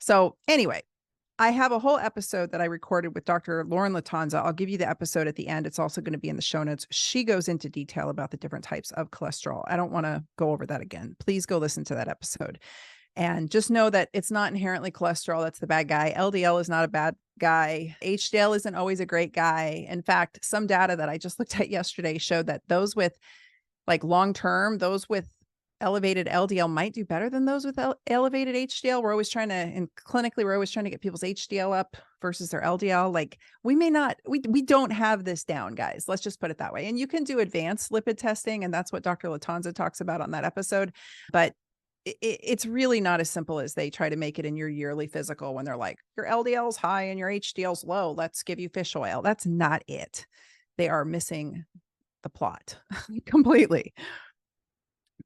So anyway, I have a whole episode that I recorded with Dr. Lauren Latanza. I'll give you the episode at the end. It's also going to be in the show notes. She goes into detail about the different types of cholesterol. I don't want to go over that again. Please go listen to that episode. And just know that it's not inherently cholesterol that's the bad guy. LDL is not a bad guy. HDL isn't always a great guy. In fact, some data that I just looked at yesterday showed that those with like long-term, those with elevated LDL might do better than those with elevated HDL. We're always trying to, and clinically, we're always trying to get people's HDL up versus their LDL. Like we don't have this down, guys. Let's just put it that way. And you can do advanced lipid testing. And that's what Dr. Latanza talks about on that episode. But it's really not as simple as they try to make it in your yearly physical when they're like, your LDL is high and your HDL is low. Let's give you fish oil. That's not it. They are missing the plot completely.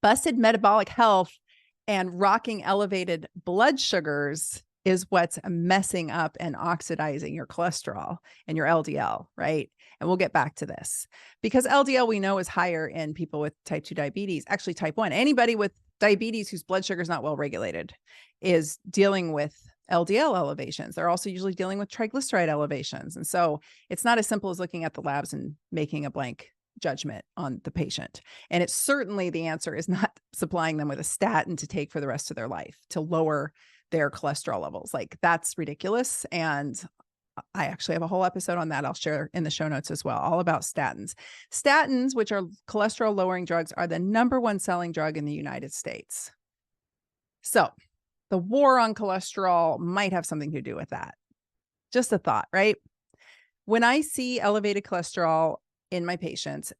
Busted metabolic health and rocking elevated blood sugars is what's messing up and oxidizing your cholesterol and your LDL, right? And we'll get back to this because LDL we know is higher in people with type 2 diabetes, actually type 1. Anybody with diabetes whose blood sugar is not well regulated is dealing with LDL elevations. They're also usually dealing with triglyceride elevations. And so it's not as simple as looking at the labs and making a blank judgment on the patient. And it's certainly the answer is not supplying them with a statin to take for the rest of their life to lower their cholesterol levels. Like that's ridiculous. And I actually have a whole episode on that. I'll share in the show notes as well, all about statins. Statins, which are cholesterol lowering drugs, are the #1 selling drug in the United States. So the war on cholesterol might have something to do with that. Just a thought, right? When I see elevated cholesterol in my patients,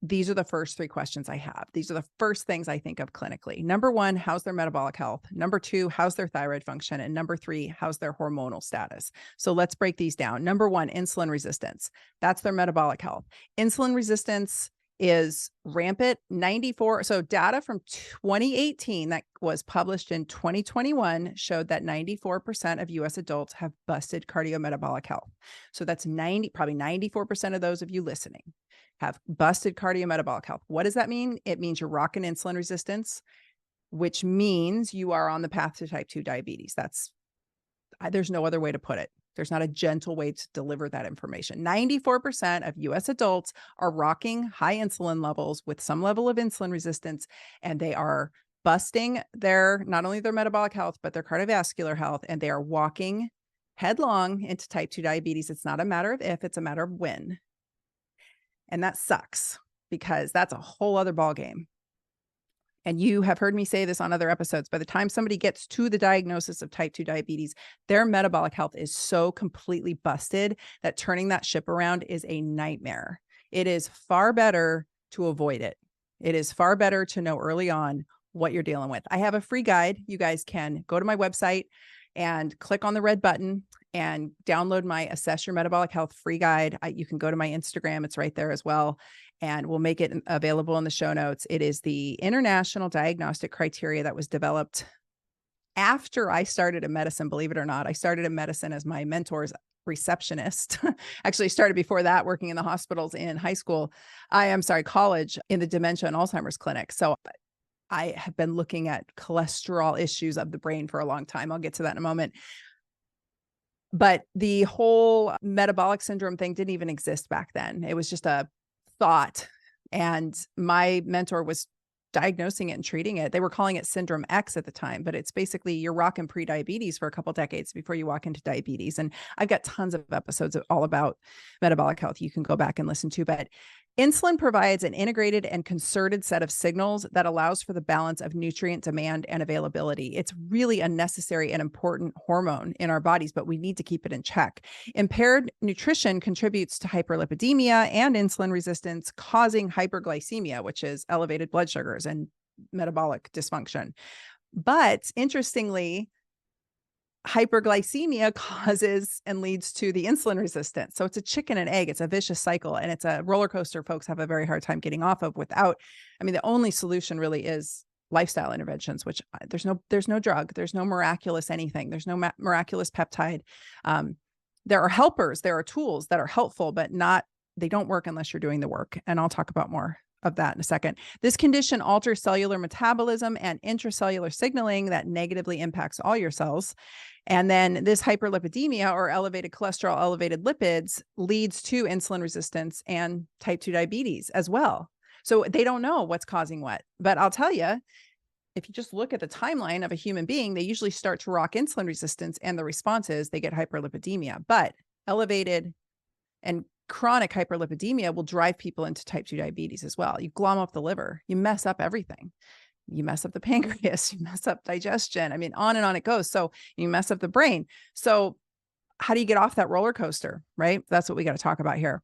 these are the first 3 questions I have. These are the first things I think of clinically. Number 1, how's their metabolic health? Number 2, how's their thyroid function? And number 3, how's their hormonal status? So let's break these down. Number 1, insulin resistance. That's their metabolic health. Insulin resistance is rampant. 94. So data from 2018 that was published in 2021 showed that 94% of US adults have busted cardiometabolic health. So that's probably 94% of those of you listening have busted cardiometabolic health. What does that mean? It means you're rocking insulin resistance, which means you are on the path to type 2 diabetes. There's no other way to put it. There's not a gentle way to deliver that information. 94% of US adults are rocking high insulin levels with some level of insulin resistance, and they are busting not only their metabolic health, but their cardiovascular health, and they are walking headlong into type 2 diabetes. It's not a matter of if, it's a matter of when. And that sucks because that's a whole other ballgame. And you have heard me say this on other episodes. By the time somebody gets to the diagnosis of type 2 diabetes, their metabolic health is so completely busted that turning that ship around is a nightmare. It is far better to avoid it. It is far better to know early on what you're dealing with. I have a free guide. You guys can go to my website and click on the red button and download my Assess Your Metabolic Health free guide. You can go to my Instagram. It's right there as well. And we'll make it available in the show notes. It is the international diagnostic criteria that was developed after I started in medicine. Believe it or not, I started in medicine as my mentor's receptionist. Actually started before that working in the hospitals in college in the dementia and Alzheimer's clinic. So I have been looking at cholesterol issues of the brain for a long time. I'll get to that in a moment. But the whole metabolic syndrome thing didn't even exist back then. It was just a thought. And my mentor was diagnosing it and treating it. They were calling it Syndrome X at the time, but it's basically you're rocking pre-diabetes for a couple decades before you walk into diabetes. And I've got tons of episodes all about metabolic health you can go back and listen to. But insulin provides an integrated and concerted set of signals that allows for the balance of nutrient demand and availability. It's really a necessary and important hormone in our bodies, but we need to keep it in check. Impaired nutrition contributes to hyperlipidemia and insulin resistance, causing hyperglycemia, which is elevated blood sugars and metabolic dysfunction. But interestingly, hyperglycemia causes and leads to the insulin resistance. So it's a chicken and egg. It's a vicious cycle, and it's a roller coaster folks have a very hard time getting off of the only solution really is lifestyle interventions, which there's no drug, there's no miraculous anything. There's no miraculous peptide. There are helpers, there are tools that are helpful, but they don't work unless you're doing the work. And I'll talk about more of that in a second. This condition alters cellular metabolism and intracellular signaling that negatively impacts all your cells. And then this hyperlipidemia, or elevated cholesterol, elevated lipids, leads to insulin resistance and type 2 diabetes as well. So they don't know what's causing what. But I'll tell you, if you just look at the timeline of a human being, they usually start to rock insulin resistance, and the response is they get hyperlipidemia. But elevated and chronic hyperlipidemia will drive people into type 2 diabetes as well. You glom up the liver, you mess up everything. You mess up the pancreas, you mess up digestion. I mean, on and on it goes. So you mess up the brain. So how do you get off that roller coaster, right? That's what we got to talk about here.